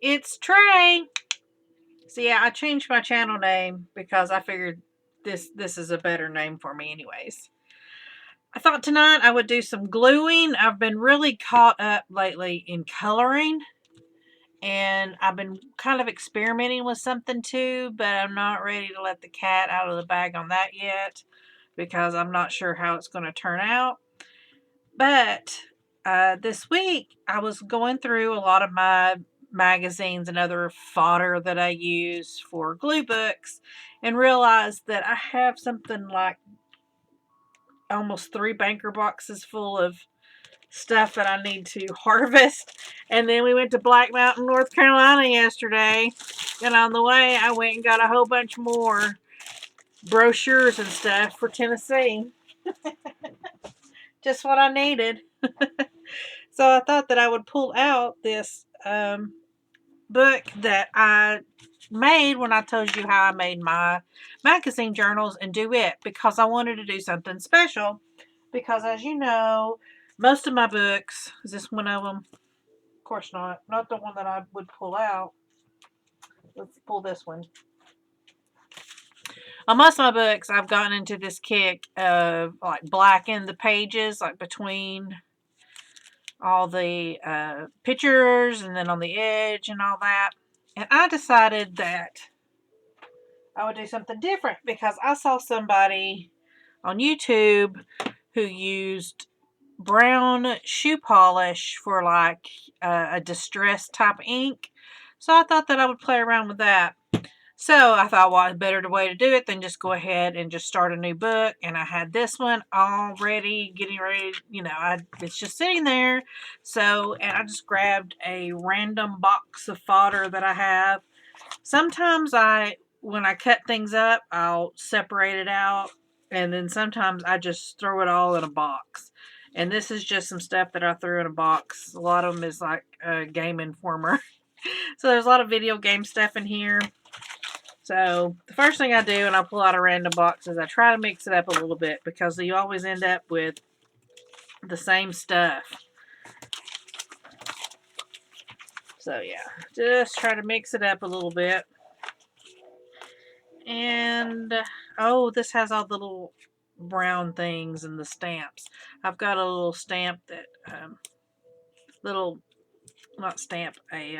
It's Trey. So yeah, I changed my channel name because I figured this is a better name for me anyways. I thought tonight I would do some gluing. I've been really caught up lately in coloring, and I've been kind of experimenting with something too, but I'm not ready to let the cat out of the bag on that yet because I'm not sure how it's going to turn out. But this week I was going through a lot of my magazines and other fodder that I use for glue books and realized that I have something like almost 3 banker boxes full of stuff that I need to harvest. And then we went to Black Mountain, North Carolina yesterday. And on the way, I went and got a whole bunch more brochures and stuff for Tennessee. Just what I needed. So I thought that I would pull out this book that I made when I told you how I made my magazine journals and do it because I wanted to do something special. Because as you know, most of my books, is this one of them? Of course not. Not the one that I would pull out. Let's pull this one. On most of my books, I've gotten into this kick of like blacking the pages, like between all the pictures and then on the edge and all that. And I decided that I would do something different because I saw somebody on YouTube who used brown shoe polish for like a distressed type ink. So I thought that I would play around with that. So I thought, what a better way to do it than just go ahead and just start a new book. And I had this one already getting ready. It's just sitting there. So, and I just grabbed a random box of fodder that I have. Sometimes when I cut things up, I'll separate it out. And then sometimes I just throw it all in a box. And this is just some stuff that I threw in a box. A lot of them is like a Game Informer. So there's a lot of video game stuff in here. So the first thing I do when I pull out a random box is I try to mix it up a little bit because you always end up with the same stuff. So yeah, just try to mix it up a little bit. And oh, this has all the little brown things and the stamps. I've got a little stamp that not stamp, a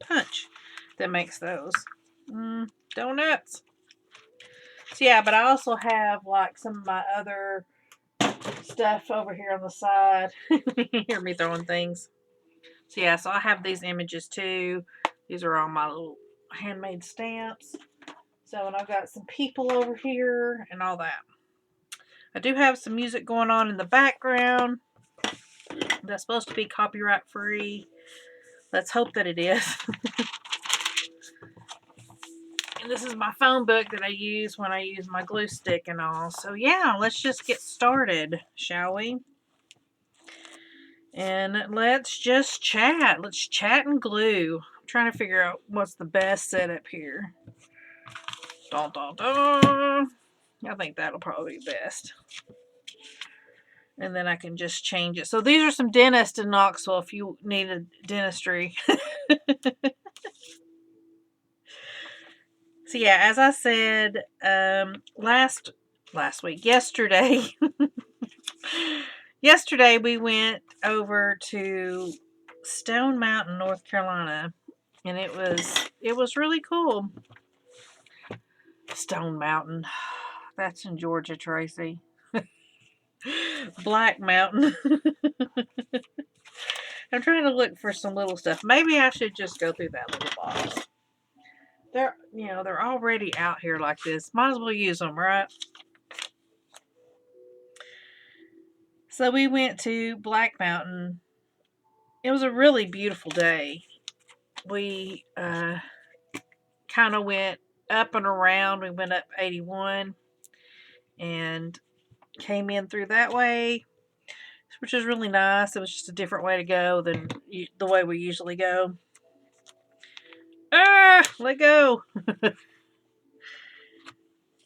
punch that makes those donuts. So yeah, but I also have like some of my other stuff over here on the side. You hear me throwing things. So yeah, so I have these images too. These are all my little handmade stamps. So, and I've got some people over here and all that. I do have some music going on in the background. That's supposed to be copyright free. Let's hope that it is. And this is my phone book that I use when I use my glue stick and all. So yeah, let's just get started, shall we? And let's just chat. Let's chat and glue. I'm trying to figure out what's the best setup here. Dun, dun, dun. I think that'll probably be best. And then I can just change it. So these are some dentists in Knoxville if you needed dentistry. So yeah, as I said last week, yesterday, yesterday we went over to Stone Mountain, North Carolina, and it was really cool. Stone Mountain, that's in Georgia, Tracy. Black Mountain. I'm trying to look for some little stuff. Maybe I should just go through that little box. They're already out here like this. Might as well use them, right? So we went to Black Mountain. It was a really beautiful day. We kind of went up and around. We went up 81 and came in through that way, which is really nice. It was just a different way to go than the way we usually go. Let go.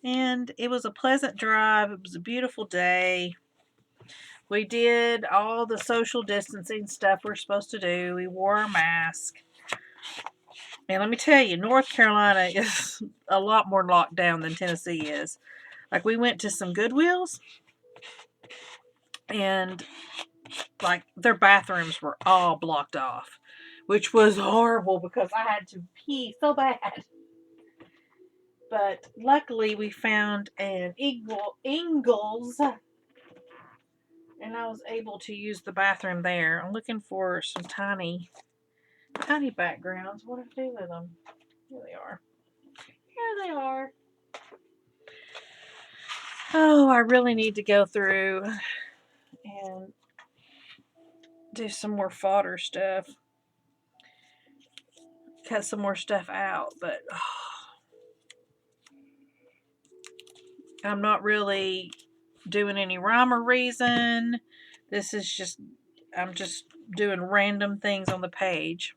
And it was a pleasant drive. It was a beautiful day. We did all the social distancing stuff we're supposed to do. We wore a mask. And let me tell you, North Carolina is a lot more locked down than Tennessee is. Like, we went to some Goodwills, and like their bathrooms were all blocked off, which was horrible because I had to pee so bad. But luckily we found an Ingles, and I was able to use the bathroom there. I'm looking for some tiny backgrounds. What do I do with them? Here they are. Here they are. Oh, I really need to go through and do some more fodder stuff. Cut some more stuff out, but I'm not really doing any rhyme or reason. This is just, I'm just doing random things on the page.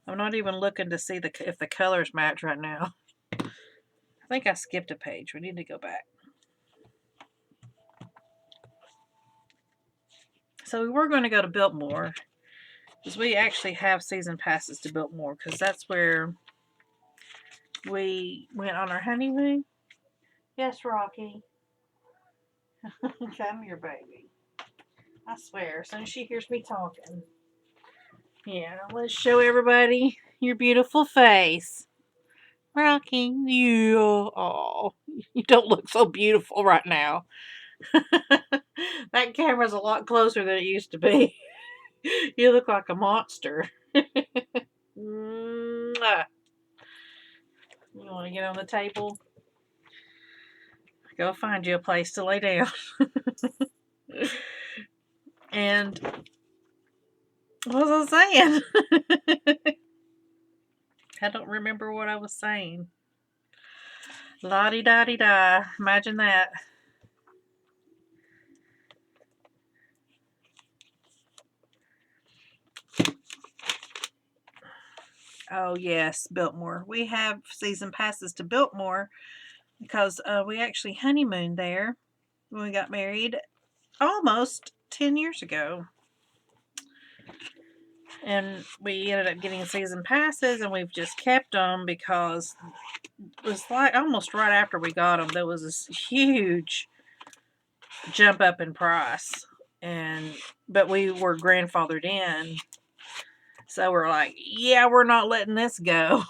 I'm not even looking to see if the colors match right now. I think I skipped a page. We need to go back. So we were going to go to Biltmore, because we actually have season passes to Biltmore, because that's where we went on our honeymoon. Yes, Rocky. Come here, baby. I swear, as soon as she hears me talking. Yeah, let's show everybody your beautiful face. Rocky, you, oh, you don't look so beautiful right now. That camera's a lot closer than it used to be. You look like a monster. Mwah. You want to get on the table? Go find you a place to lay down. And what was I saying? I don't remember what I was saying. La-di-da-di-da. Imagine that. Oh, yes, Biltmore. We have season passes to Biltmore because we actually honeymooned there when we got married almost 10 years ago. And we ended up getting season passes, and we've just kept them because it was like almost right after we got them, there was this huge jump up in price. But we were grandfathered in. So we're like, yeah, we're not letting this go.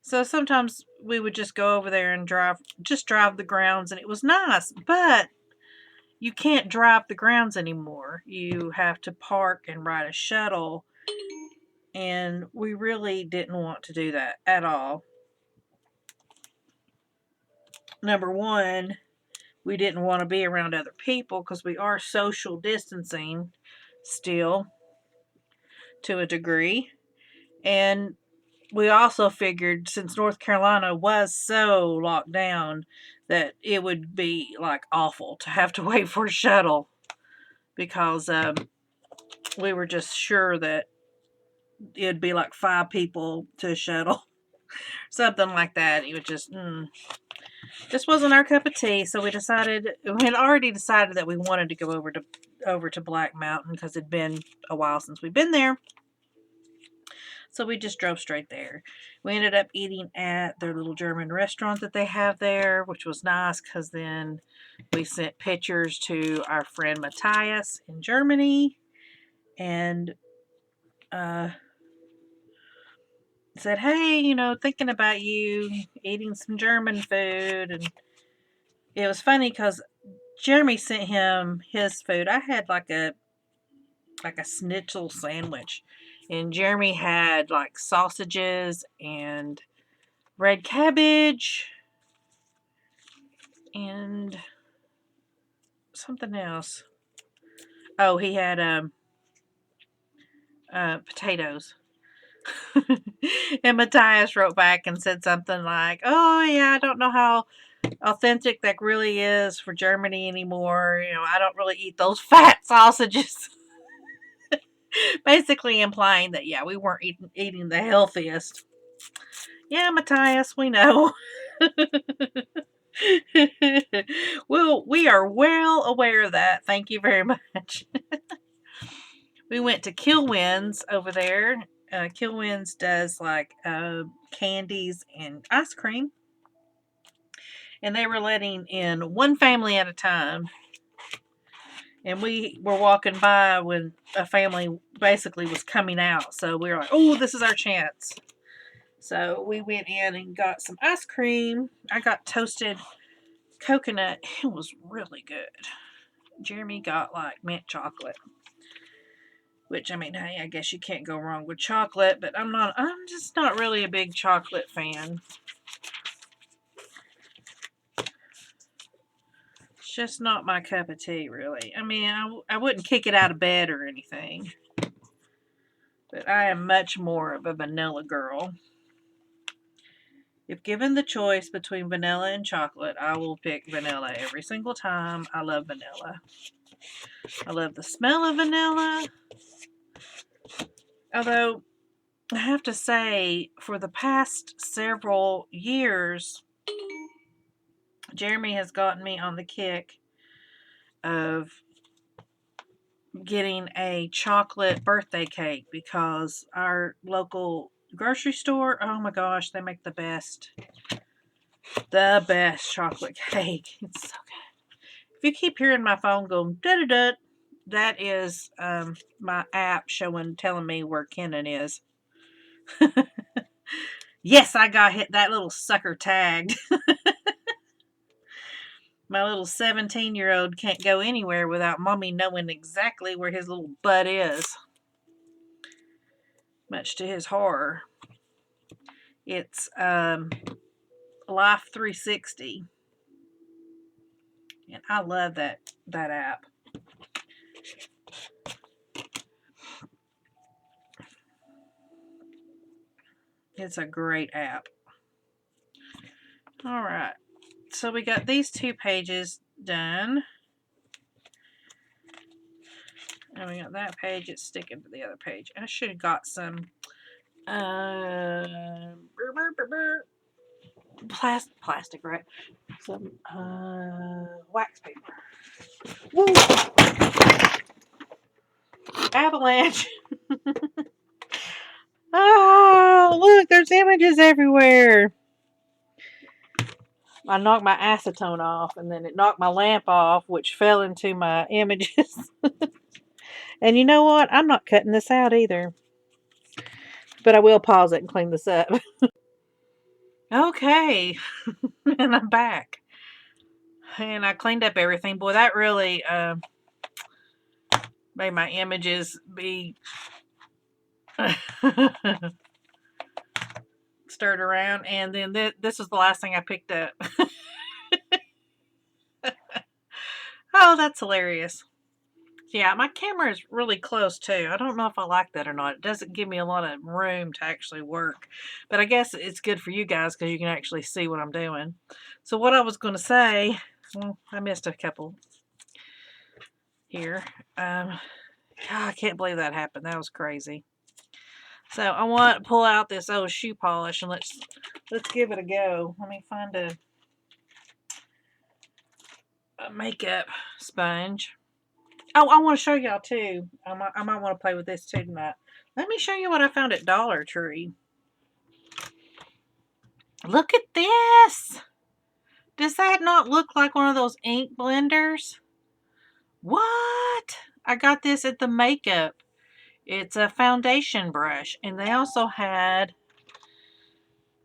So sometimes we would just go over there and drive the grounds, and it was nice, but you can't drive the grounds anymore. You have to park and ride a shuttle, and we really didn't want to do that at all. Number one, we didn't want to be around other people because we are social distancing still to a degree. And we also figured, since North Carolina was so locked down, that it would be like awful to have to wait for a shuttle, because we were just sure that it'd be like 5 people to a shuttle, something like that. It would just wasn't our cup of tea. So we had already decided that we wanted to go over to Black Mountain because it'd been a while since we'd been there. So we just drove straight there. We ended up eating at their little German restaurant that they have there, which was nice because then we sent pictures to our friend Matthias in Germany and said, hey, thinking about you, eating some German food. And it was funny because Jeremy sent him his food. I had like a schnitzel sandwich, and Jeremy had like sausages and red cabbage and something else. Oh, he had potatoes. And Matthias wrote back and said something like, oh yeah, I don't know how authentic that really is for Germany anymore. I don't really eat those fat sausages. Basically implying that, yeah, we weren't eating the healthiest. Yeah, Matthias, we know. Well, we we are well aware of that. Thank you very much. We went to Kilwins over there. Kilwins does like candies and ice cream. And they were letting in one family at a time. And we were walking by when a family basically was coming out. So we were like, oh, this is our chance. So we went in and got some ice cream. I got toasted coconut. It was really good. Jeremy got like mint chocolate. Which, I mean, hey, I guess you can't go wrong with chocolate. But I'm just not really a big chocolate fan. It's just not my cup of tea, really. I mean, I wouldn't kick it out of bed or anything. But I am much more of a vanilla girl. If given the choice between vanilla and chocolate, I will pick vanilla every single time. I love vanilla. I love the smell of vanilla. Although, I have to say, for the past several years, Jeremy has gotten me on the kick of getting a chocolate birthday cake because our local grocery store, oh my gosh, they make the best chocolate cake. It's so good. If you keep hearing my phone go da-da-da, that is my app telling me where Kenan is. Yes, I got hit that little sucker tagged. My little 17-year-old can't go anywhere without mommy knowing exactly where his little butt is. Much to his horror. It's Life 360. And I love that app. It's a great app. All right. So we got these 2 pages done. And we got that page. It's sticking to the other page. I should have got some plastic, right? Some wax paper. Woo! Avalanche. Oh, look, there's images everywhere. I knocked my acetone off, and then it knocked my lamp off, which fell into my images. And you know what? I'm not cutting this out either. But I will pause it and clean this up. Okay. And I'm back. And I cleaned up everything. Boy, that really made my images be stirred around. And then this was the last thing I picked up. Oh, that's hilarious. Yeah, my camera is really close too. I don't know if I like that or not. It doesn't give me a lot of room to actually work. But I guess it's good for you guys because you can actually see what I'm doing. So what I was going to say, well, I missed a couple here. God, I can't believe that happened. That was crazy. So I want to pull out this old shoe polish and let's give it a go. Let me find a makeup sponge. Oh, I want to show y'all too. I might want to play with this too tonight. Let me show you what I found at Dollar Tree. Look at this. Does that not look like one of those ink blenders? What? I got this at the makeup. It's a foundation brush. And they also had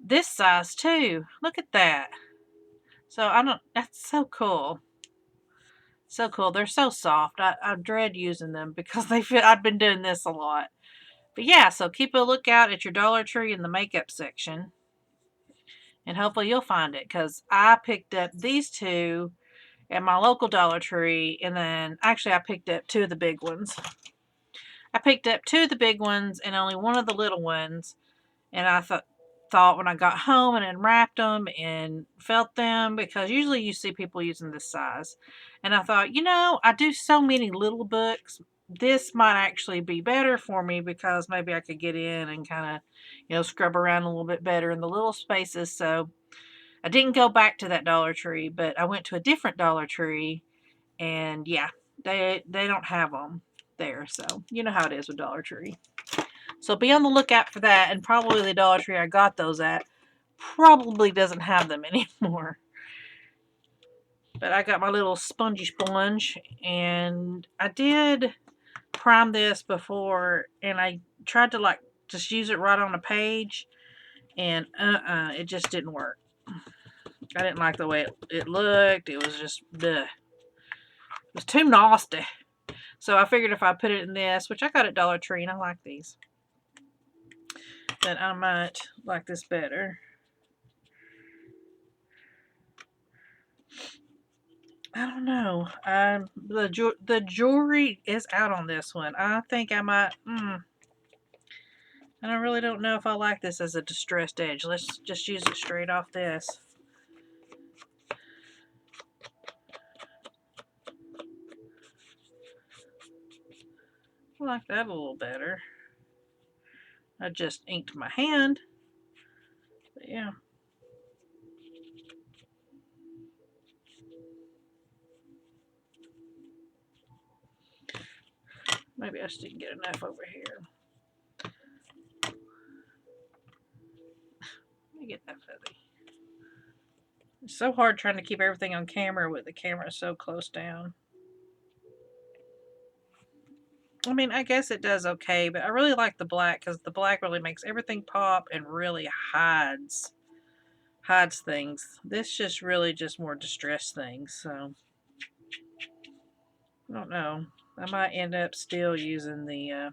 this size too. Look at that. So that's so cool. So cool. They're so soft. I dread using them because I've been doing this a lot. But yeah, so keep a lookout at your Dollar Tree in the makeup section. And hopefully you'll find it because I picked up these 2 at my local Dollar Tree. And then actually I picked up 2 of the big ones. I picked up 2 of the big ones and only 1 of the little ones. And I thought when I got home and unwrapped them and felt them, because usually you see people using this size. And I thought, I do so many little books. This might actually be better for me because maybe I could get in and kind of, scrub around a little bit better in the little spaces. So I didn't go back to that Dollar Tree, but I went to a different Dollar Tree And yeah, they don't have them there. So you know how it is with Dollar Tree. So be on the lookout for that. And probably the Dollar Tree I got those at probably doesn't have them anymore. But I got my little spongy sponge, and I did prime this before, and I tried to like just use it right on a page, and it just didn't work. I didn't like the way it looked. It was just bleh. It was too nasty. So I figured if I put it in this, which I got at Dollar Tree and I like these, then I might like this better. I don't know. The jewelry is out on this one. I think I might. And I really don't know if I like this as a distressed edge. Let's just use it straight off this. I like that a little better. I just inked my hand. But yeah. Maybe I just didn't get enough over here. Let me get that fuzzy. It's so hard trying to keep everything on camera with the camera so close down. I mean, I guess it does okay, but I really like the black because the black really makes everything pop and really hides things. This just really just more distressed things, so I don't know. I might end up still using the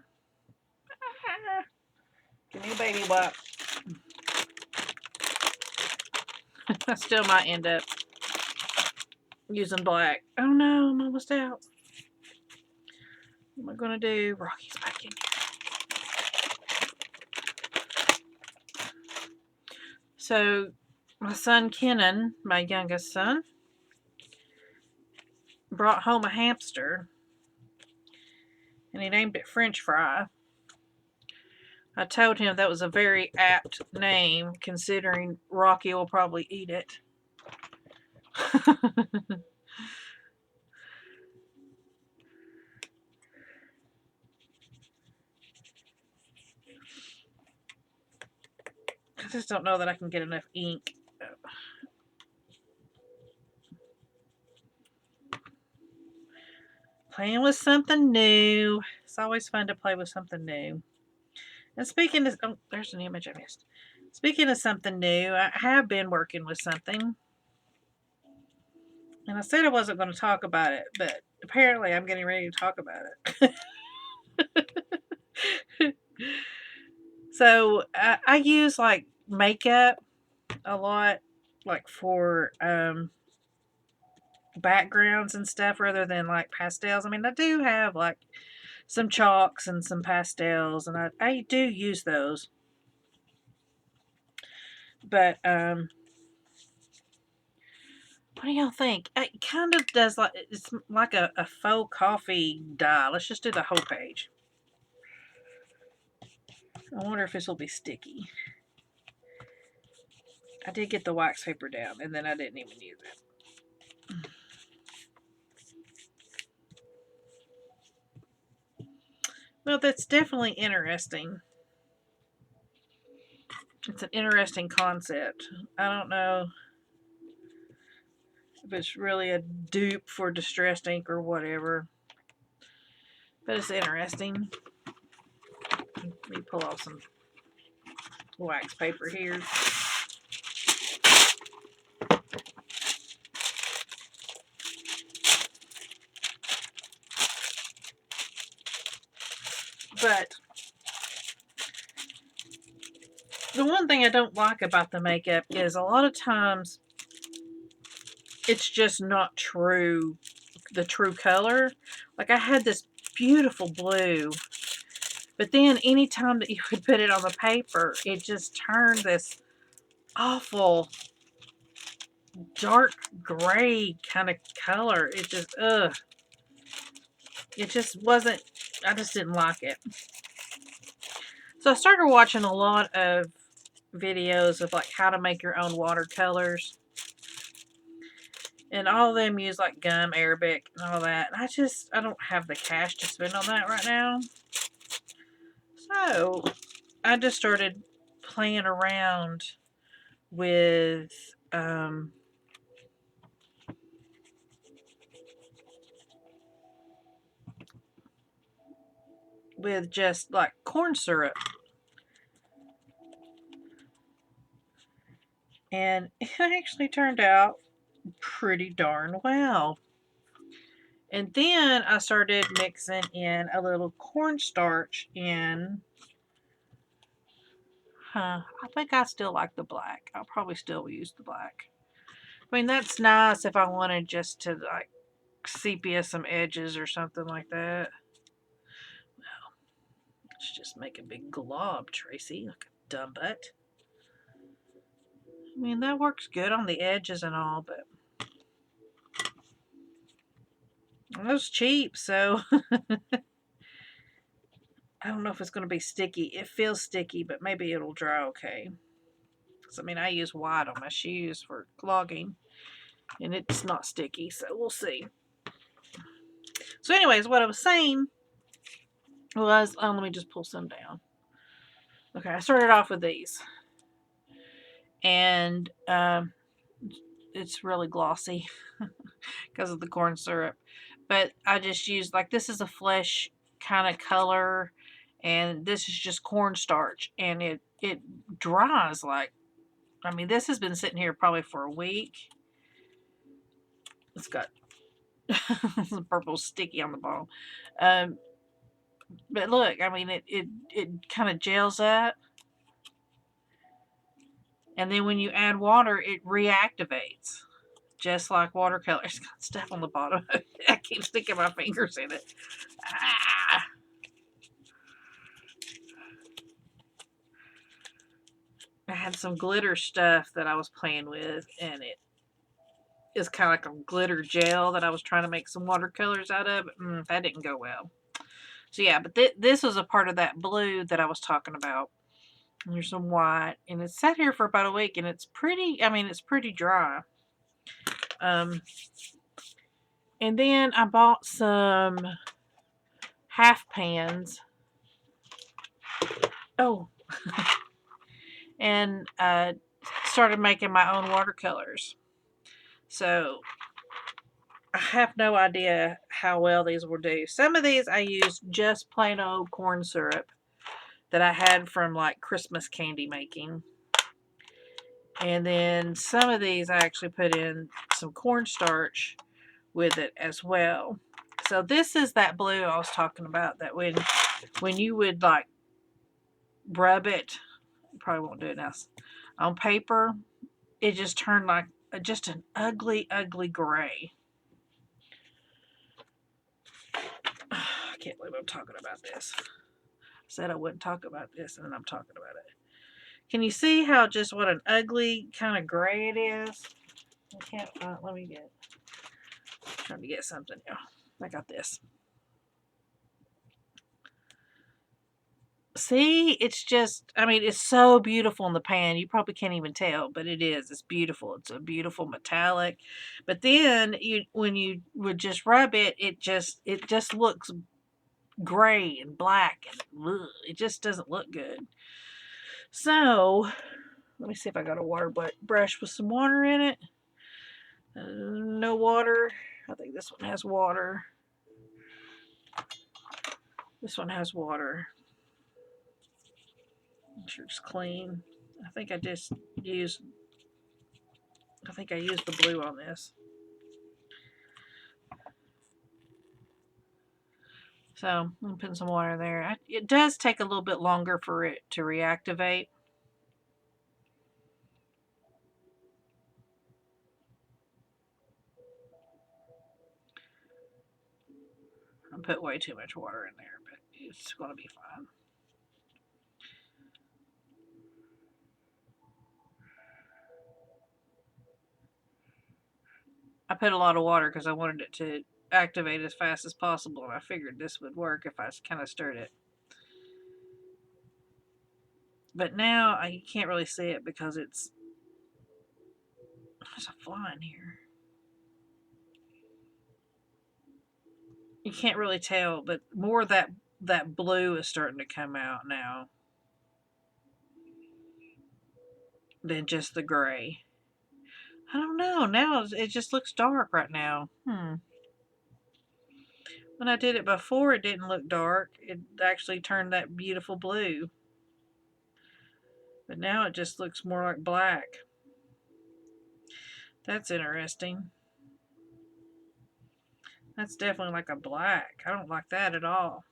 give me a baby wipe. I still might end up using black. Oh no, I'm almost out. What am I gonna do? Rocky's back in here. So my son Kenan, my youngest son, brought home a hamster and he named it French Fry. I told him that was a very apt name considering Rocky will probably eat it. I just don't know that I can get enough ink. Playing with something new. It's always fun to play with something new. And speaking of, oh, there's an image I missed. Speaking of something new, I have been working with something. And I said I wasn't going to talk about it, but apparently I'm getting ready to talk about it. So I use like makeup a lot, like for backgrounds and stuff rather than like pastels. I mean, I do have like some chalks and some pastels, and I do use those. But what do y'all think? It kind of does like, it's like a faux coffee dye. Let's just do the whole page. I wonder if this will be sticky. I did get the wax paper down, and then I didn't even use it. Well, that's definitely interesting. It's an interesting concept. I don't know if it's really a dupe for distressed ink or whatever, but it's interesting. Let me pull off some wax paper here. But the one thing I don't like about the makeup is a lot of times it's just not true, the true color. Like I had this beautiful blue, but then anytime that you would put it on the paper, it just turned this awful dark gray kind of color. It just, ugh. It just wasn't, I just didn't like it. So I started watching a lot of videos of like how to make your own watercolors. And all of them use like gum, Arabic, and all that. And I don't have the cash to spend on that right now. So I just started playing around with just like corn syrup. And it actually turned out pretty darn well. And then I started mixing in a little cornstarch in. I think I still like the black. I'll probably still use the black. I mean, that's nice if I wanted just to like sepia some edges or something like that. Well, let's just make a big glob, Tracy, like a dumb butt. I mean, that works good on the edges and all, but it was cheap, so I don't know if it's going to be sticky. It feels sticky, but maybe it'll dry okay. Because, I mean, I use white on my shoes for clogging, and it's not sticky, so we'll see. So anyways, what I was saying was, let me just pull some down. Okay, I started off with these. And it's really glossy because of the corn syrup. But I just used, like, this is a flesh kind of color, and this is just cornstarch, and it dries like, I mean, this has been sitting here probably for a week. It's got some purple sticky on the bottom. But look, I mean, it kind of gels up, and then when you add water, it reactivates. Just like watercolor. It's got stuff on the bottom. I keep sticking my fingers in it. Ah! I had some glitter stuff that I was playing with, and it is kind of like a glitter gel that I was trying to make some watercolors out of. That didn't go well. So yeah, but this was a part of that blue that I was talking about. And there's some white, and it's sat here for about a week, and it's pretty, I mean, it's pretty dry. And then I bought some half pans. Oh. And started making my own watercolors. So I have no idea how well these will do. Some of these I used just plain old corn syrup that I had from like Christmas candy making. And then some of these I actually put in some cornstarch with it as well. So this is that blue I was talking about, that when you would like rub it, you probably won't do it now, on paper, it just turned like just an ugly, ugly gray. I can't believe I'm talking about this. I said I wouldn't talk about this, and then I'm talking about it. Can you see how just what an ugly kind of gray it is? I can't, let me get, I'm trying to get something now. I got this. See, it's just, I mean, it's so beautiful in the pan. You probably can't even tell, but it is. It's beautiful. It's a beautiful metallic. But then when you would just rub it, it just looks gray and black, and ugh, it just doesn't look good. So let me see if I got a water brush with some water in it. No water. I think this one has water. This one has water. Make sure it's clean. I think I used the blue on this. So I'm putting some water there. It does take a little bit longer for it to reactivate. I put way too much water in there, but it's going to be fine. I put a lot of water because I wanted it to activate as fast as possible, and I figured this would work if I kind of stirred it. But now I can't really see it because there's a fly in here. You can't really tell, but more of that blue is starting to come out now than just the gray. I don't know. Now it just looks dark right now. When I did it before, it didn't look dark. It actually turned that beautiful blue. But now it just looks more like black. That's interesting. That's definitely like a black. I don't like that at all.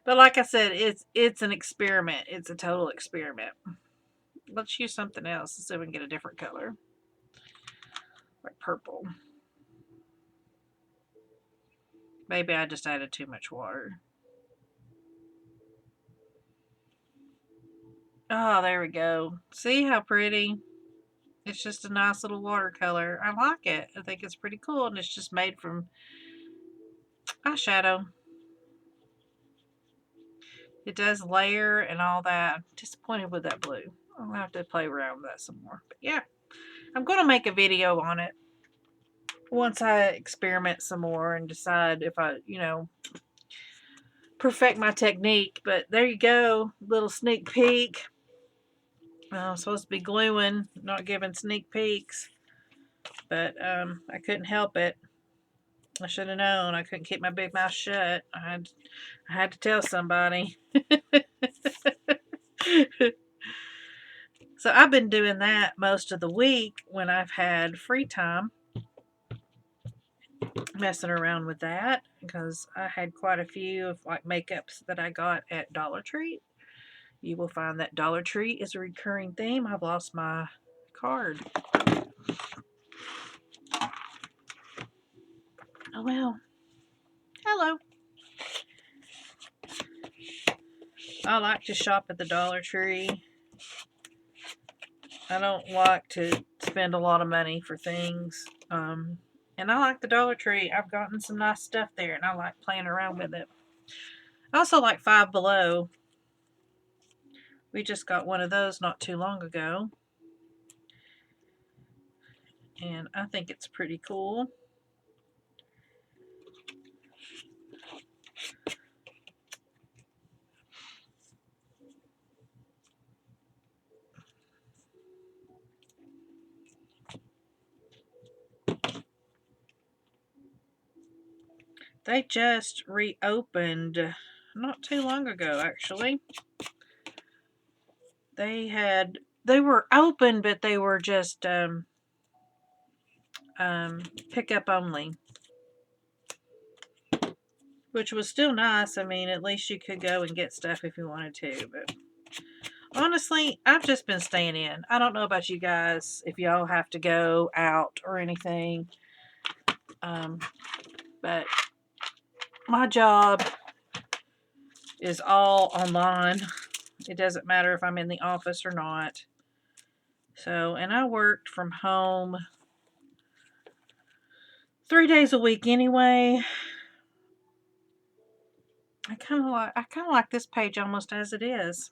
But like I said, it's an experiment. It's a total experiment. Let's use something else and see if we can get a different color. Like purple. Maybe I just added too much water. Oh, there we go. See how pretty? It's just a nice little watercolor. I like it. I think it's pretty cool, and it's just made from eyeshadow. It does layer and all that. I'm disappointed with that blue. I'll have to play around with that some more. But yeah, I'm going to make a video on it once I experiment some more and decide if I, perfect my technique. But there you go. Little sneak peek. I'm supposed to be gluing, not giving sneak peeks. But I couldn't help it. I should have known. I couldn't keep my big mouth shut. I had to tell somebody. So I've been doing that most of the week when I've had free time, messing around with that, because I had quite a few of like makeups that I got at Dollar Tree. You will find that Dollar Tree is a recurring theme. I've lost my card. Oh well. Hello. I like to shop at the Dollar Tree. I don't like to spend a lot of money for things. And I like the Dollar Tree. I've gotten some nice stuff there, and I like playing around with it. I also like Five Below. We just got one of those not too long ago. And I think it's pretty cool. They just reopened not too long ago, actually. They were open, but they were just pickup only, which was still nice. I mean, at least you could go and get stuff if you wanted to. But honestly, I've just been staying in. I don't know about you guys, if y'all have to go out or anything. But my job is all online. It doesn't matter if I'm in the office or not. So, and I worked from home 3 days a week anyway. I kind of like this page almost as it is.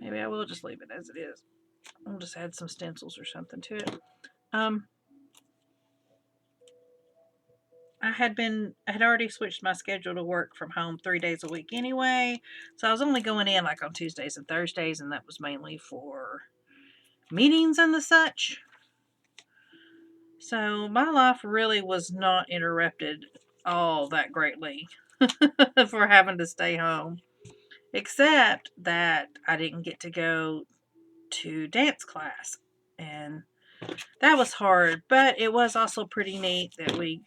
Maybe I will just leave it as it is. I'll just add some stencils or something to it. I had already switched my schedule to work from home 3 days a week anyway. So I was only going in like on Tuesdays and Thursdays, and that was mainly for meetings and the such. So my life really was not interrupted all that greatly for having to stay home. Except that I didn't get to go to dance class. And that was hard, but it was also pretty neat that we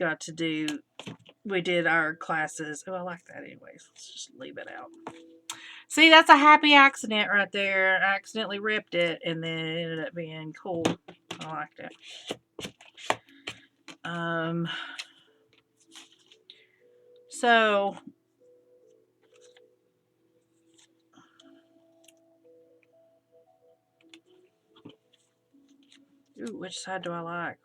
did our classes. Oh, I like that anyways. Let's just leave it out. See, that's a happy accident right there. I accidentally ripped it, and then it ended up being cool. I liked it. So, ooh, which side do I like?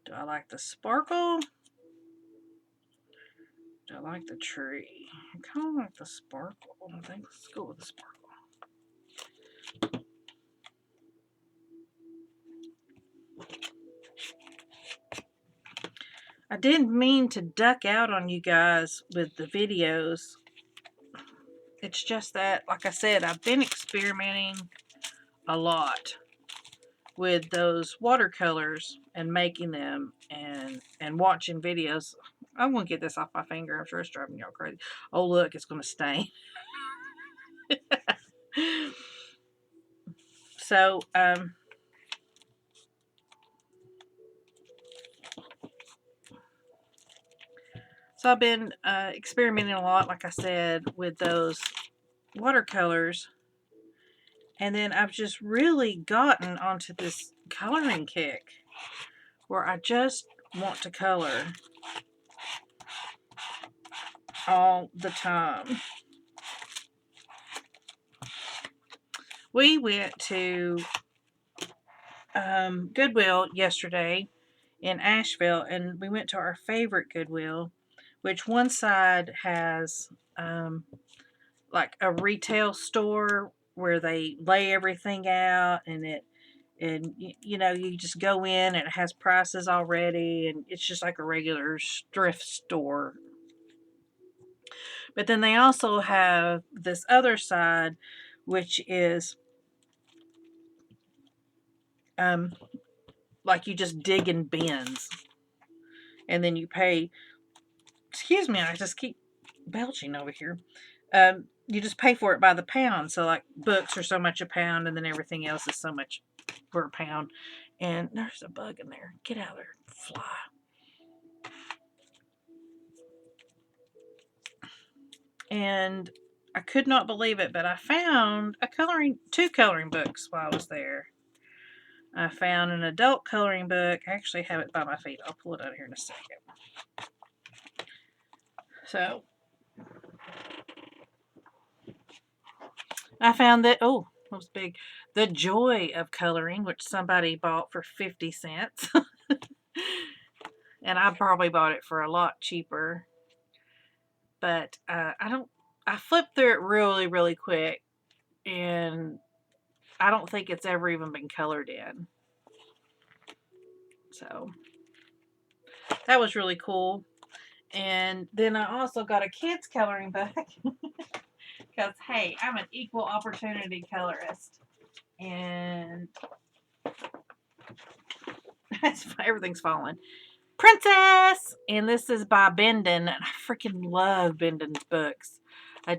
Do I like the sparkle? Do I like the tree. I kind of like the sparkle. I think let's go with the sparkle. I didn't mean to duck out on you guys with the videos. It's just that, like I said, I've been experimenting a lot with those watercolors and making them and watching videos. I want to get this off my finger. I'm sure it's driving y'all crazy. Oh, look, it's going to stain. So, I've been experimenting a lot, like I said, with those watercolors. And then I've just really gotten onto this coloring kick where I just want to color all the time. We went to Goodwill yesterday in Asheville, and we went to our favorite Goodwill, which one side has like a retail store where they lay everything out, and you know, you just go in and it has prices already, and it's just like a regular thrift store. But then they also have this other side, which is like you just dig in bins, and then you pay. Excuse me, I just keep belching over here. You just pay for it by the pound. So like books are so much a pound, and then everything else is so much per pound. And there's a bug in there. Get out of there, fly. And I could not believe it, but I found two coloring books while I was there. I found an adult coloring book. I actually have it by my feet. I'll pull it out here in a second. So I found that, oh, that was big. The Joy of Coloring, which somebody bought for 50 cents. And I probably bought it for a lot cheaper. But I flipped through it really, really quick. And I don't think it's ever even been colored in. So that was really cool. And then I also got a kids coloring book. Because, hey, I'm an equal opportunity colorist. And everything's falling. Princess! And this is by Bendon. And I freaking love Bendon's books. I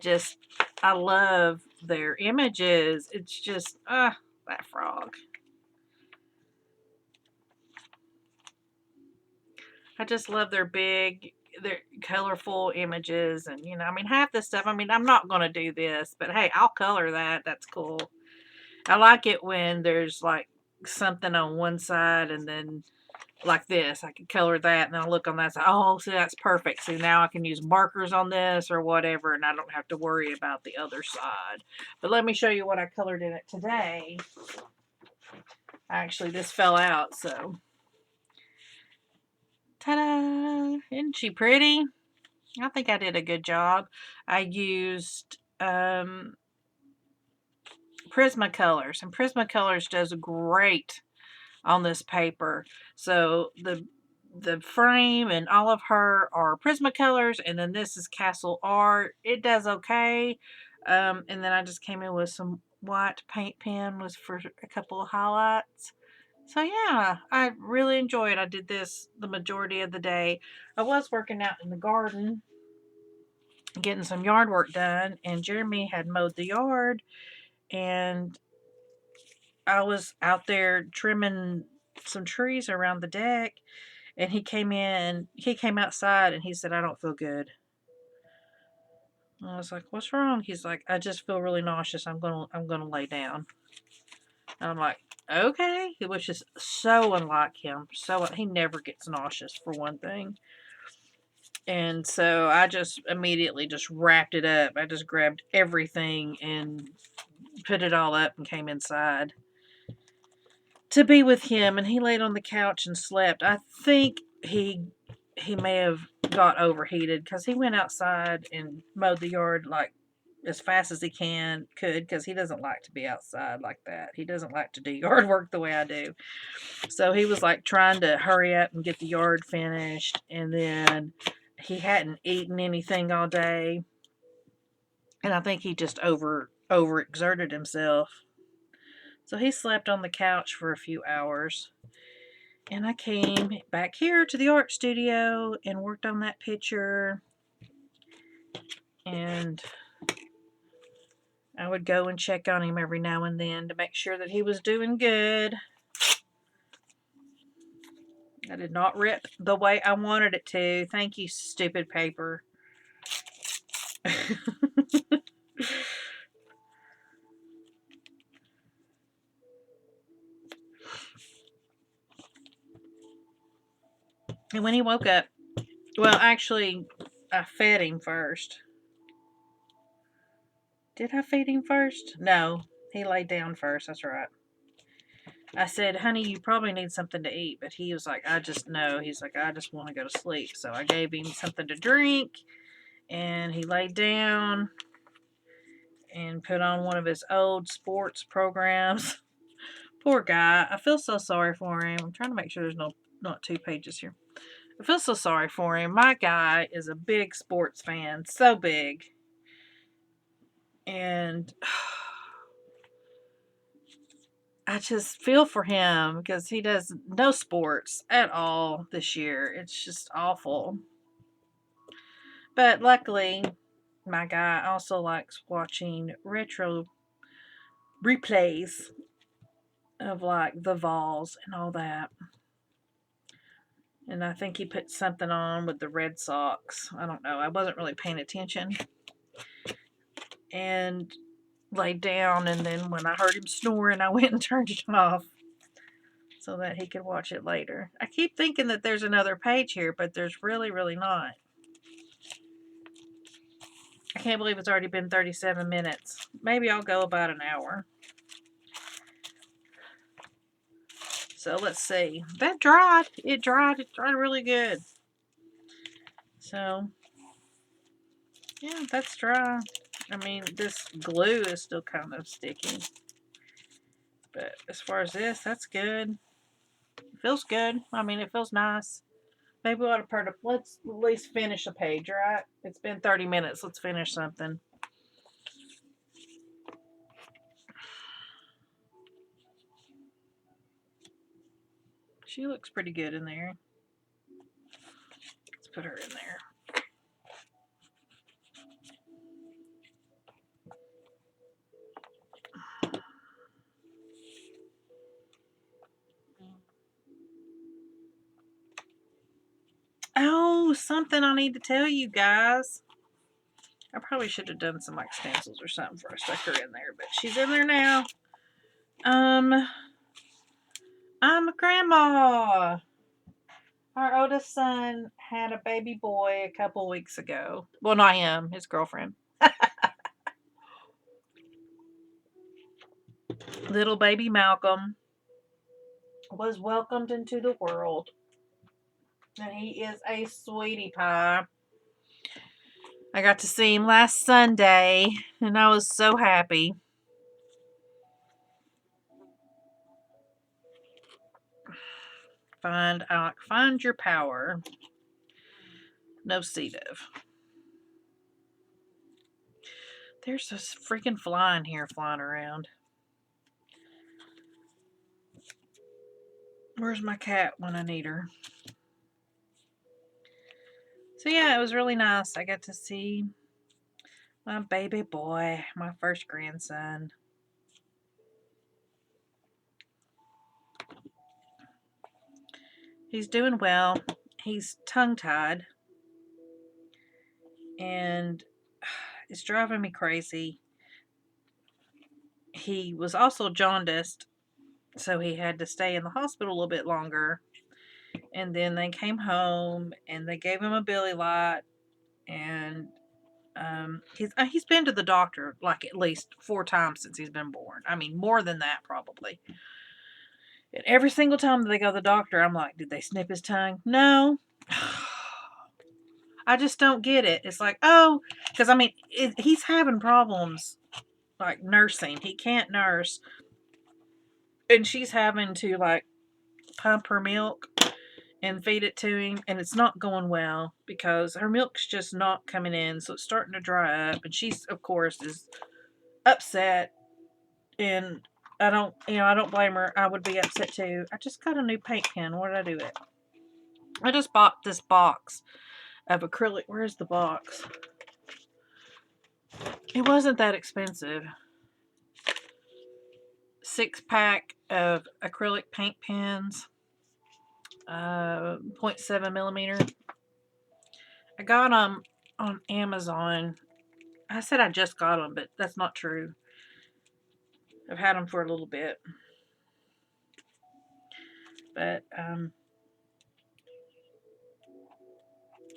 love their images. It's just, that frog. I just love their colorful images. And, you know, I mean, half this stuff, I mean, I'm not going to do this. But, hey, I'll color that. That's cool. I like it when there's, like, something on one side and then like this. I can color that and then I'll look on that side. Oh, see, that's perfect. See, now I can use markers on this or whatever, and I don't have to worry about the other side. But let me show you what I colored in it today. Actually, this fell out, so. Ta-da! Isn't she pretty? I think I did a good job. I used Prismacolors, and Prismacolors does great on this paper. So the frame and all of her are Prismacolors, and then this is Castle Art. It does okay. And then I just came in with some white paint pen was for a couple of highlights. So yeah, I really enjoyed. I did this the majority of the day. I was working out in the garden, getting some yard work done, and Jeremy had mowed the yard, and I was out there trimming some trees around the deck, and he came outside and he said, I don't feel good. And I was like, what's wrong? He's like, I just feel really nauseous. I'm gonna lay down. And I'm like, okay, which is so unlike him. So he never gets nauseous for one thing. And so I just immediately just wrapped it up. I just grabbed everything and put it all up and came inside to be with him, and he laid on the couch and slept. I think he may have got overheated because he went outside and mowed the yard like as fast as he could because he doesn't like to be outside like that. He doesn't like to do yard work the way I do. So he was like trying to hurry up and get the yard finished, and then he hadn't eaten anything all day, and I think he just overexerted himself. So he slept on the couch for a few hours. And I came back here to the art studio and worked on that picture. And I would go and check on him every now and then to make sure that he was doing good. I did not rip the way I wanted it to. Thank you, stupid paper. And when he woke up, well, actually, I fed him first. Did I feed him first? No, he laid down first. That's right. I said, honey, you probably need something to eat. But he was like, I just know. He's like, I just want to go to sleep. So I gave him something to drink. And he laid down and put on one of his old sports programs. Poor guy. I feel so sorry for him. I'm trying to make sure there's not 2 pages here. I feel so sorry for him. My guy is a big sports fan. So big. And I just feel for him because he does no sports at all this year. It's just awful. But luckily, my guy also likes watching retro replays of like the Vols and all that. And I think he put something on with the Red Sox. I don't know. I wasn't really paying attention. And laid down, and then when I heard him snoring, I went and turned it off so that he could watch it later. I keep thinking that there's another page here, but there's really not. I can't believe it's already been 37 minutes. Maybe I'll go about an hour. So let's see. That dried. It dried really good. So, yeah, that's dry. I mean, this glue is still kind of sticky. But as far as this, that's good. It feels good. I mean, it feels nice. Maybe we ought to let's at least finish a page, right? It's been 30 minutes. Let's finish something. She looks pretty good in there. Let's put her in there. Oh, something I need to tell you guys. I probably should have done some like stencils or something before I stuck her in there, but she's in there now. I'm a grandma. Our oldest son had a baby boy a couple weeks ago. Well, not him, his girlfriend. Little baby Malcolm was welcomed into the world. And he is a sweetie pie. I got to see him last Sunday, and I was so happy. Find your power. No sedative. There's this freaking fly in here flying around. Where's my cat when I need her? So yeah, it was really nice. I got to see my baby boy, my first grandson. He's doing well. He's tongue-tied. And it's driving me crazy. He was also jaundiced, so he had to stay in the hospital a little bit longer. And then they came home and they gave him a Billy Light, and he's been to the doctor like at least 4 times since he's been born. I mean, more than that probably. And every single time that they go to the doctor, I'm like, did they snip his tongue? No. I just don't get it. It's like, oh, because I mean, he's having problems like nursing. He can't nurse. And she's having to like pump her milk and feed it to him, and it's not going well because her milk's just not coming in, so it's starting to dry up, and she's of course is upset, and I don't blame her. I would be upset too. I just got a new paint pen. What did I do it? I just bought this box of acrylic. Where's the box? It wasn't that expensive. 6-pack of acrylic paint pens, 0.7 millimeter. I got them on Amazon. I said I just got them, but that's not true. I've had them for a little bit. But I'm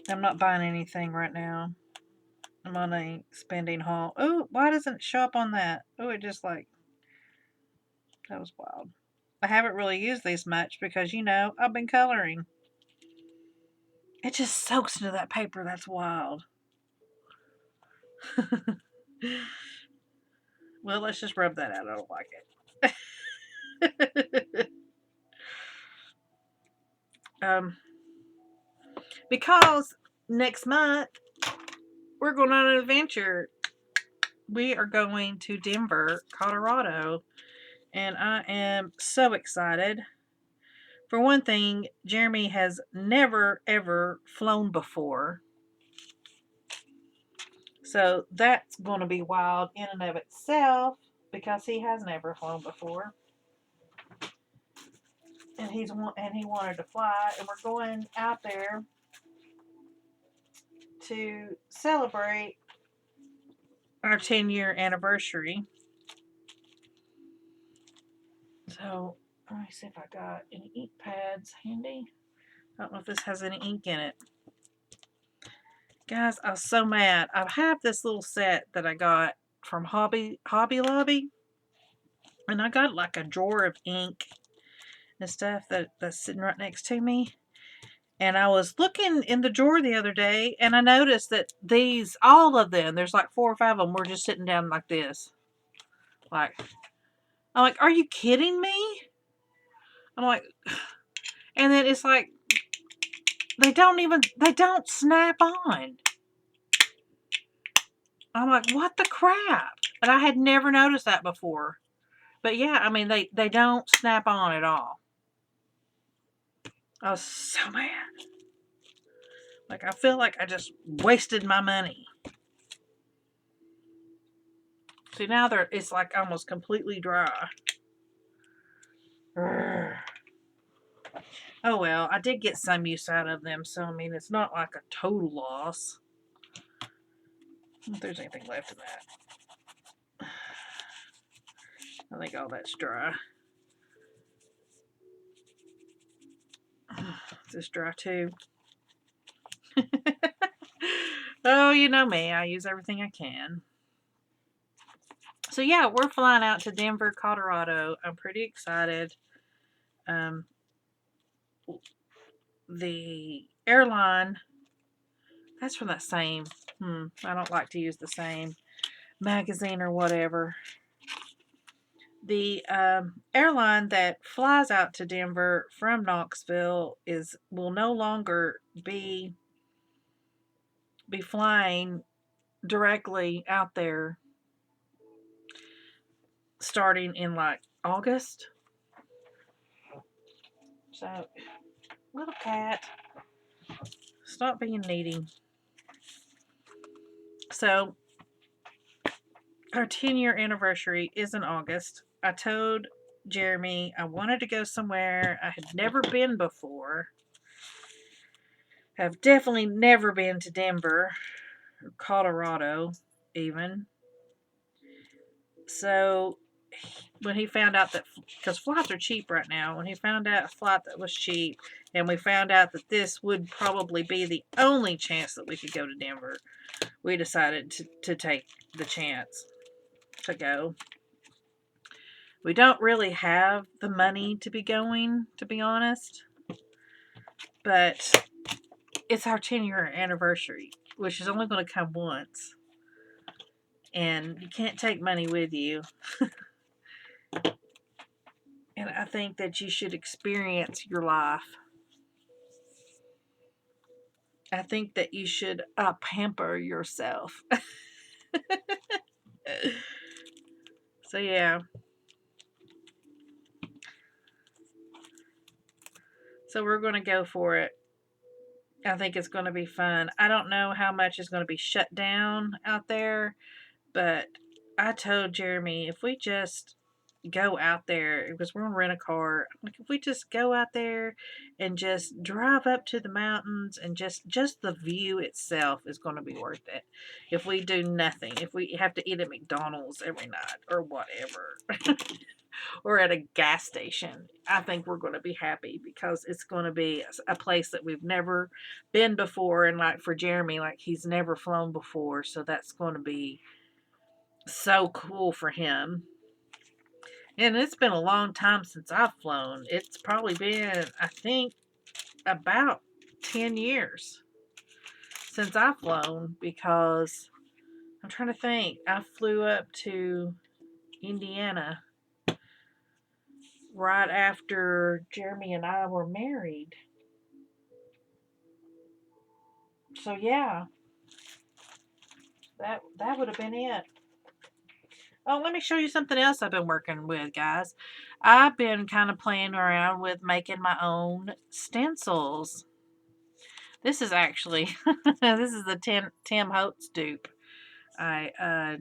not buying anything right now. I'm on a spending haul. Oh, why doesn't it show up on that? Oh, it just like, that was wild. I haven't really used these much because, I've been coloring. It just soaks into that paper. That's wild. Well, let's just rub that out. I don't like it. Because next month we're going on an adventure. We are going to Denver, Colorado, and I am so excited. For one thing, Jeremy has never ever flown before. So that's going to be wild in and of itself because he has never flown before. And he wanted to fly, and we're going out there to celebrate our 10-year anniversary. So let me see if I got any ink pads handy. I don't know if this has any ink in it. Guys, I was so mad. I have this little set that I got from Hobby Lobby, and I got like a drawer of ink and stuff that's sitting right next to me. And I was looking in the drawer the other day, and I noticed that all of them, there's like 4 or 5 of them, were just sitting down like this. I'm like, are you kidding me? I'm like, and then it's like, they don't snap on. I'm like, what the crap? And I had never noticed that before. But yeah, I mean, they don't snap on at all. I was so mad. Like, I feel like I just wasted my money. See, now it's like almost completely dry. Oh well, I did get some use out of them, so I mean, it's not like a total loss. I don't know if there's anything left in that. I think all that's dry. Is this dry too? Oh, you know me. I use everything I can. So yeah, we're flying out to Denver, Colorado. I'm pretty excited. The airline, that's from that same, I don't like to use the same magazine or whatever. The airline that flies out to Denver from Knoxville will no longer be flying directly out there starting in like August. So, little cat, stop being needy. So, our 10-year anniversary is in August. I told Jeremy I wanted to go somewhere I had never been before. I've definitely never been to Denver or Colorado even. So when he found out that, because flights are cheap right now, when he found out a flight that was cheap, and we found out that this would probably be the only chance that we could go to Denver, we decided to take the chance to go. We don't really have the money to be going, to be honest, but it's our 10-year anniversary, which is only going to come once. And you can't take money with you. And I think that you should experience your life. I think that you should pamper yourself. So, yeah. So, we're going to go for it. I think it's going to be fun. I don't know how much is going to be shut down out there, but I told Jeremy if we just go out there, because we're going to rent a car, like if we just go out there and just drive up to the mountains and just the view itself is going to be worth it. If we do nothing, if we have to eat at McDonald's every night or whatever, or at a gas station, I think we're going to be happy because it's going to be a place that we've never been before. And like for Jeremy, like he's never flown before. So that's going to be so cool for him. And it's been a long time since I've flown. It's probably been, I think, about 10 years since I've flown because I'm trying to think. I flew up to Indiana right after Jeremy and I were married. So yeah, that would have been it. Oh, let me show you something else I've been working with, guys. I've been kind of playing around with making my own stencils. This is actually this is the Tim Holtz dupe. I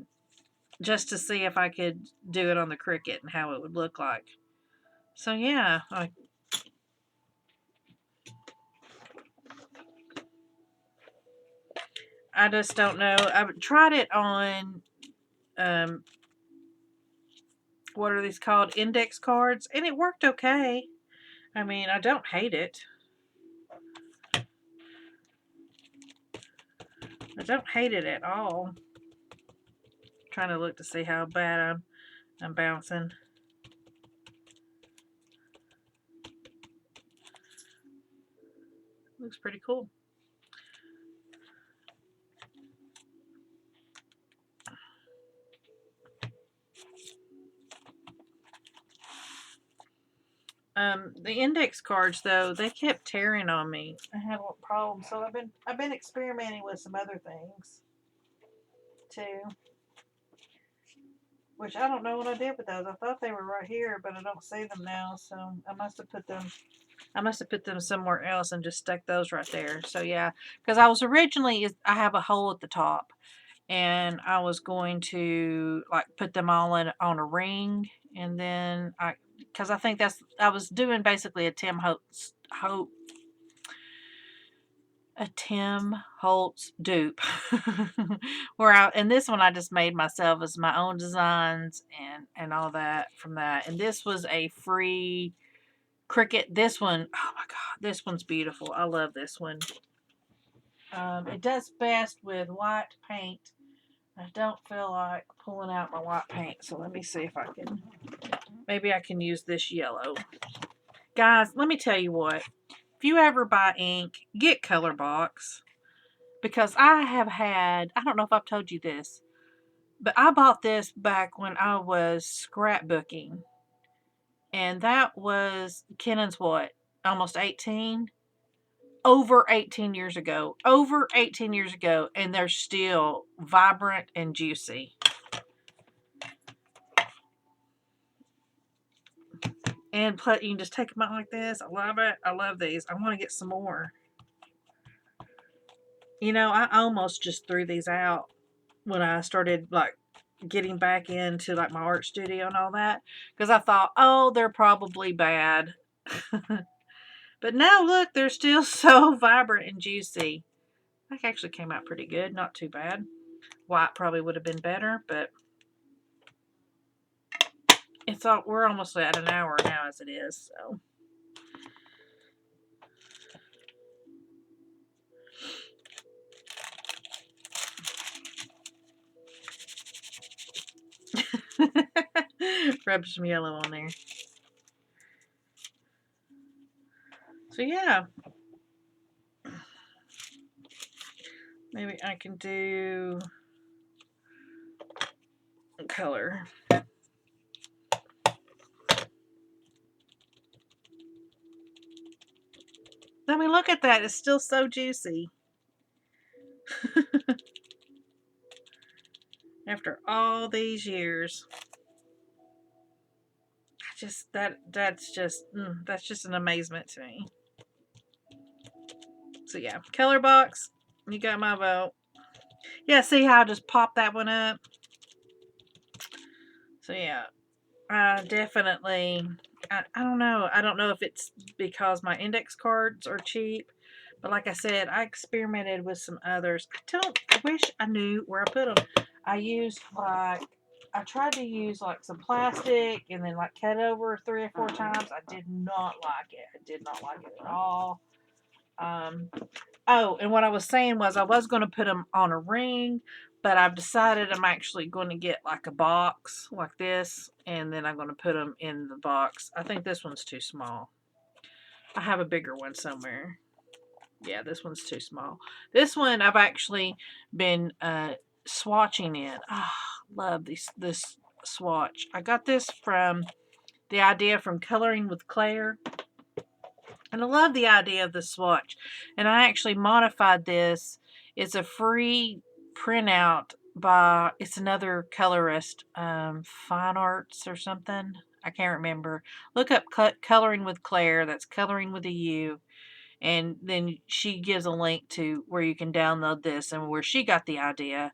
just to see if I could do it on the Cricut and how it would look like. So yeah, I just don't know. I tried it on what are these called? Index cards, and it worked okay. I mean, I don't hate it. I don't hate it at all. Trying to look to see how bad I'm bouncing. Looks pretty cool. The index cards though, they kept tearing on me. I had a problem, so I've been experimenting with some other things too. Which I don't know what I did with those. I thought they were right here, but I don't see them now, so I must have put them somewhere else and just stuck those right there. So yeah, because I was originally I have a hole at the top, and I was going to like put them all in on a ring, and then because I think I was doing basically a Tim Holtz dupe. And this one I just made myself as my own designs and all that from that. And this was a free Cricut. This one, oh my god, this one's beautiful. I love this one. It does best with white paint. I don't feel like pulling out my white paint, so let me see if I can. Maybe I can use this yellow. Guys, let me tell you what. If you ever buy ink, get Color Box. Because I don't know if I've told you this, but I bought this back when I was scrapbooking. And that was Kennan's what? Almost 18? Over 18 years ago. Over 18 years ago. And they're still vibrant and juicy. And you can just take them out like this. I love it. I love these. I want to get some more. You know, I almost just threw these out when I started like getting back into like my art studio and all that, because I thought, oh, they're probably bad. But now look, they're still so vibrant and juicy. That actually came out pretty good, not too bad. White probably would have been better, but we're almost at an hour now as it is, so. Rub some yellow on there. So yeah. Maybe I can do color. I mean, look at that. It's still so juicy. After all these years. That's just an amazement to me. So yeah, color box. You got my vote. Yeah, see how I just popped that one up? So yeah, definitely. I don't know. I don't know if it's because my index cards are cheap, but like I said, I experimented with some others. I wish I knew where I put them. I tried to use like some plastic and then like cut over 3 or 4 times. I did not like it. I did not like it at all. Oh, and what I was saying was I was going to put them on a ring, but I've decided I'm actually going to get like a box like this, and then I'm going to put them in the box. I think this one's too small. I have a bigger one somewhere. Yeah, this one's too small. This one I've actually been swatching in. Ah, love this swatch. I got this from the idea from Coloring with Claire. And I love the idea of the swatch. And I actually modified this. It's a free printout by, it's another colorist, Fine Arts or something. I can't remember. Look up Coloring with Claire. That's Coloring with a U. And then she gives a link to where you can download this and where she got the idea.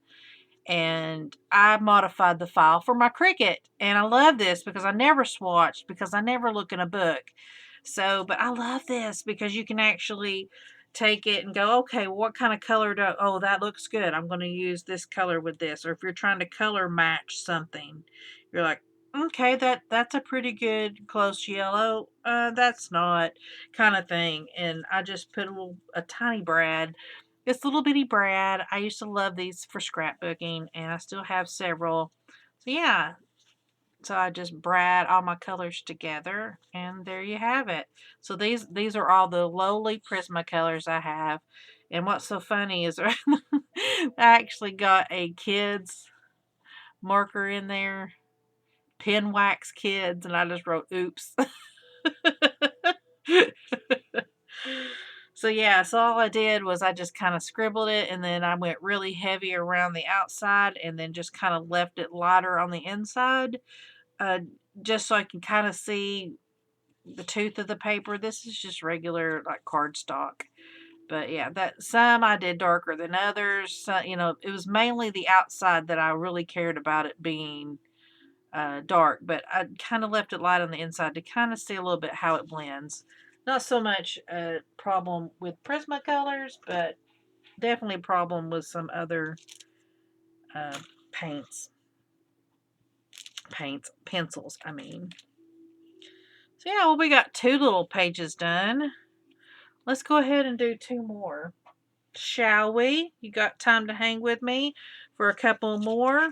And I modified the file for my Cricut. And I love this because I never swatched, because I never look in a book. So, but I love this because you can actually take it and go, okay, well, what kind of color oh, that looks good. I'm going to use this color with this. Or if you're trying to color match something, you're like, okay, that's a pretty good close yellow. That's not, kind of thing. And I just put a tiny brad. This little bitty brad. I used to love these for scrapbooking, and I still have several. So yeah, so I just brad all my colors together, and there you have it. So these are all the lowly Prismacolors I have. And what's so funny is I actually got a kids marker in there, Pen Wax Kids, and I just wrote oops. So yeah, so all I did was I just kind of scribbled it, and then I went really heavy around the outside, and then just kind of left it lighter on the inside, uh, just so I can kind of see the tooth of the paper. This is just regular like cardstock. But yeah, that some I did darker than others. It was mainly the outside that I really cared about it being dark, but I kind of left it light on the inside to kind of see a little bit how it blends. Not so much a problem with Prismacolors, but definitely a problem with some other uh, paints. Pencils, I mean. So yeah, well, we got 2 little pages done. Let's go ahead and do 2 more. Shall we? You got time to hang with me for a couple more?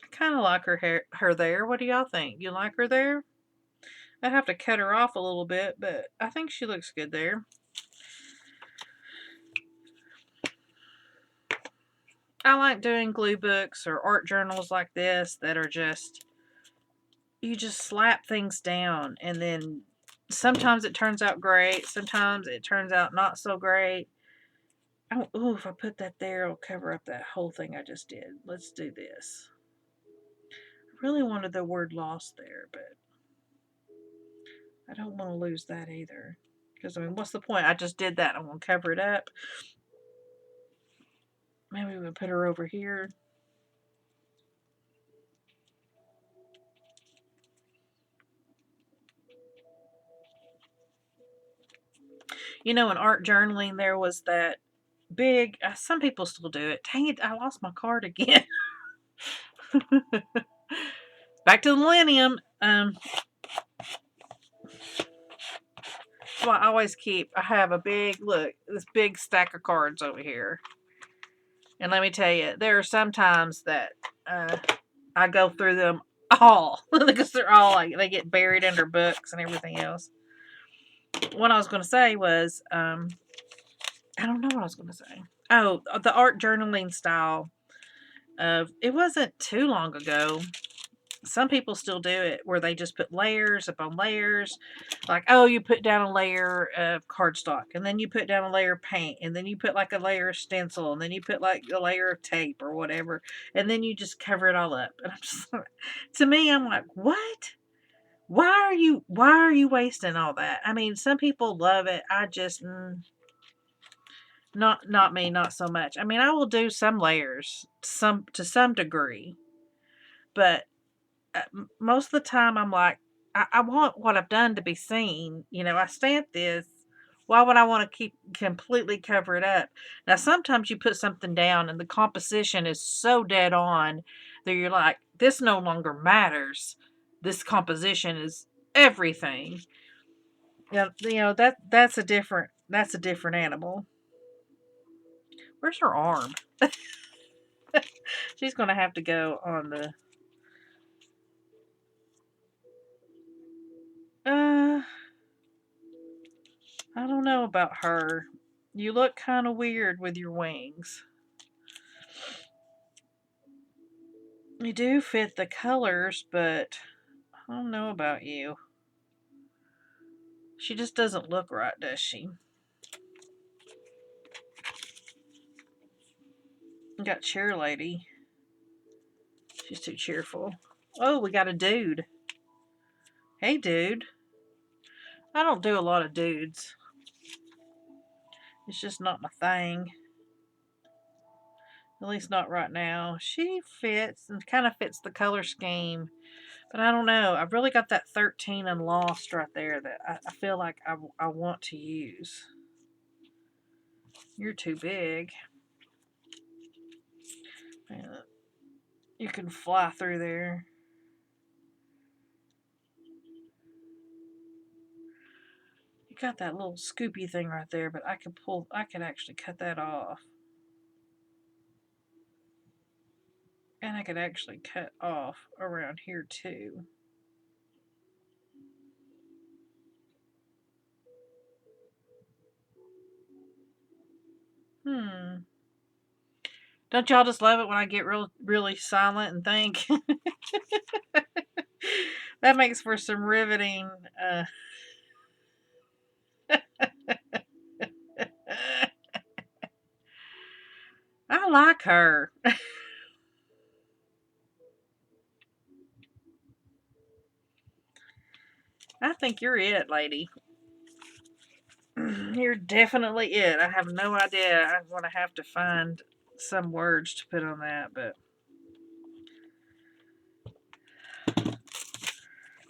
I kind of like her there. What do y'all think? You like her there? I'd have to cut her off a little bit, but I think she looks good there. I like doing glue books or art journals like this that are just, you just slap things down, and then sometimes it turns out great, sometimes it turns out not so great. Oh, if I put that there, it'll cover up that whole thing I just did. Let's do this. I really wanted the word lost there, but I don't want to lose that either. Because, I mean, what's the point? I just did that. I'm going to cover it up. Maybe we'll put her over here. In art journaling, there was that big, some people still do it. Dang it, I lost my card again. Back to the millennium. So I have a big, look, this big stack of cards over here. And let me tell you, there are some times that I go through them all because they're all like they get buried under books and everything else. What I was going to say was, I don't know what I was going to say. Oh, the art journaling style of it wasn't too long ago. Some people still do it where they just put layers upon layers. Like, oh, you put down a layer of cardstock, and then you put down a layer of paint, and then you put like a layer of stencil, and then you put like a layer of tape or whatever, and then you just cover it all up. And I'm just to me, I'm like, what? Why are you wasting all that? I mean, some people love it. I just not me, not so much. I mean, I will do some layers, some to some degree, but most of the time I'm like, I want what I've done to be seen. I stamp this. Why would I want to keep completely cover it up? Now, sometimes you put something down and the composition is so dead on that you're like, this no longer matters. This composition is everything. Yeah, that's a different animal. Where's her arm? She's gonna have to go on the. Uh, I don't know about her. You look kind of weird with your wings. You do fit the colors, but I don't know about you. She just doesn't look right, does she? We got Chair Lady. She's too cheerful. Oh, we got a dude. Hey, dude. I don't do a lot of dudes. It's just not my thing. At least not right now. She fits and kind of fits the color scheme. But I don't know. I've really got that 13 and Lost right there that I feel like I want to use. You're too big. You can fly through there. You got that little scoopy thing right there, but I could actually cut that off. And I could actually cut off around here too. Hmm. Don't y'all just love it when I get really silent and think? That makes for some riveting. I like her. I think you're it, lady. You're definitely it. I have no idea. I'm going to have to find some words to put on that, but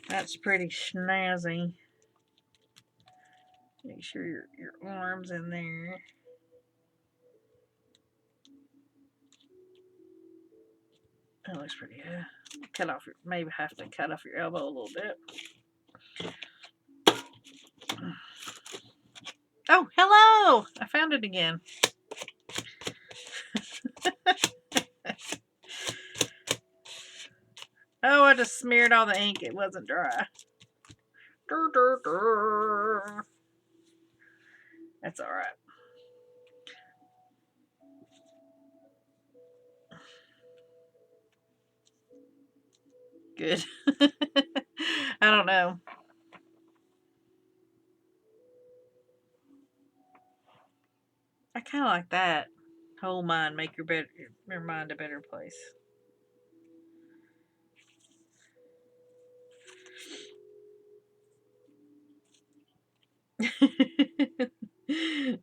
that's pretty snazzy. Make sure your arm's in there. That looks pretty good. Maybe have to cut off your elbow a little bit. Oh, hello! I found it again. Oh, I just smeared all the ink. It wasn't dry. Dur, dur, dur. That's all right. Good. I don't know. I kind of like that. Whole mind, make your mind a better place.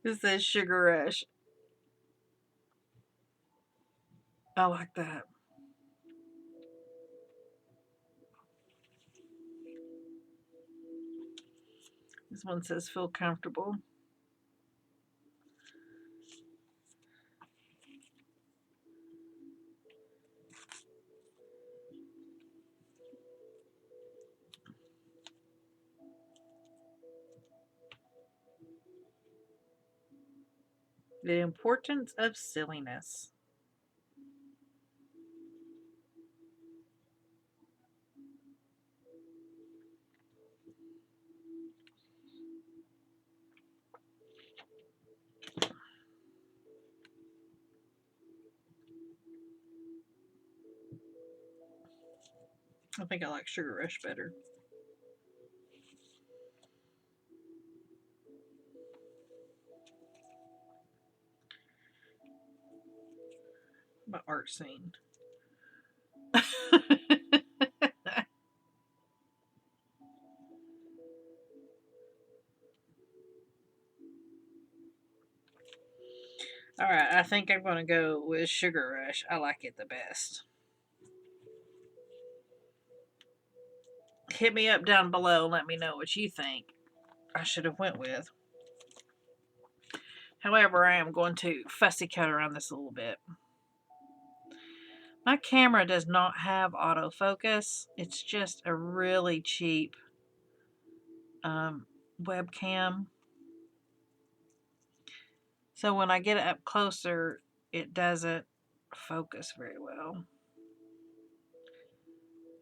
This says Sugar Rush. I like that. This one says feel comfortable. The importance of silliness. I think I like Sugar Rush better. My art scene. Alright, I think I'm going to go with Sugar Rush. I like it the best. Hit me up down below and let me know what you think I should have went with. However, I am going to fussy cut around this a little bit. My camera does not have autofocus. It's just a really cheap webcam. So when I get it up closer, it doesn't focus very well.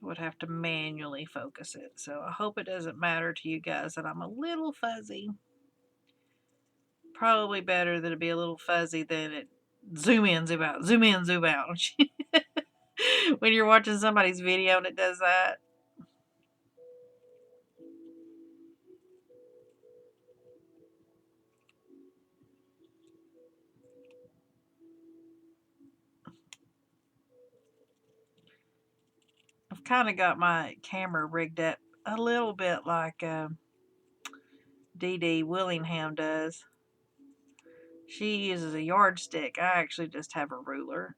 I would have to manually focus it. So I hope it doesn't matter to you guys that I'm a little fuzzy. Probably better that it be a little fuzzy than it zoom in, zoom out, zoom in, zoom out. When you're watching somebody's video and it does that. I've kind of got my camera rigged up a little bit like Dede Willingham does. She uses a yardstick. I actually just have a ruler.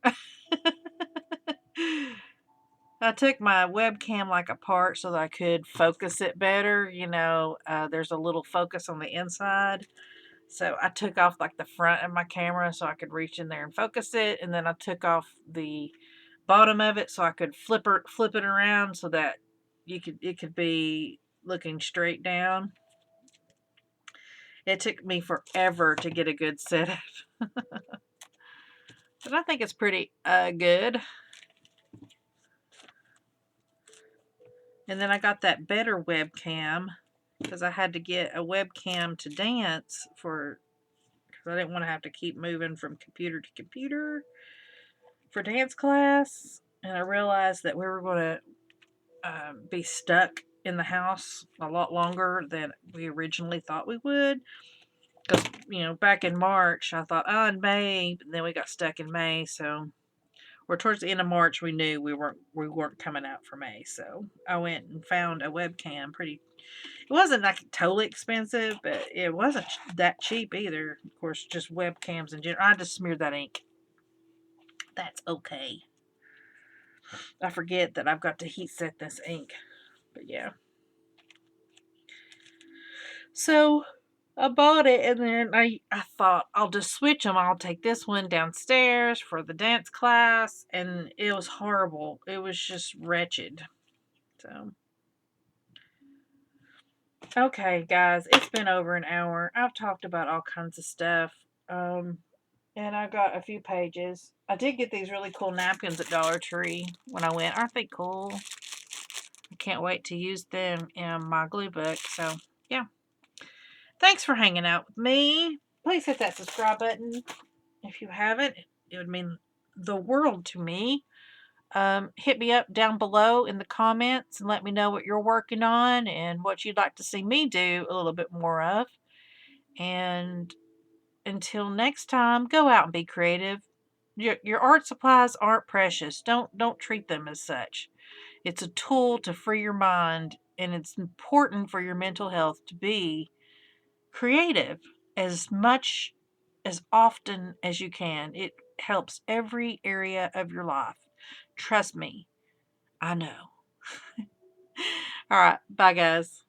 I took my webcam like apart so that I could focus it better. You know, there's a little focus on the inside. So I took off like the front of my camera so I could reach in there and focus it. And then I took off the bottom of it so I could flip it around so that it could be looking straight down. It took me forever to get a good setup. But I think it's pretty good. And then I got that better webcam because I had to get a webcam to dance because I didn't want to have to keep moving from computer to computer for dance class. And I realized that we were going to be stuck in the house a lot longer than we originally thought we would. Because, you know, back in March, I thought, oh, in May, and then we got stuck in May, so or towards the end of March, we knew we weren't coming out for May. So I went and found a webcam. It wasn't like totally expensive, but it wasn't that cheap either. Of course, just webcams in general. I just smeared that ink. That's okay. I forget that I've got to heat set this ink. But yeah. So I bought it and then I thought I'll just switch them. I'll take this one downstairs for the dance class. And it was horrible. It was just wretched. So, okay, guys, it's been over an hour. I've talked about all kinds of stuff. And I got a few pages. I did get these really cool napkins at Dollar Tree when I went. Aren't they cool? I can't wait to use them in my glue book. So, yeah. Thanks for hanging out with me. Please hit that subscribe button if you haven't. It would mean the world to me. Hit me up down below in the comments and let me know what you're working on and what you'd like to see me do a little bit more of. And until next time, go out and be creative. Your art supplies aren't precious. Don't treat them as such. It's a tool to free your mind, and it's important for your mental health to be creative as much as often as you can. It helps every area of your life. Trust me, I know. All right, bye guys.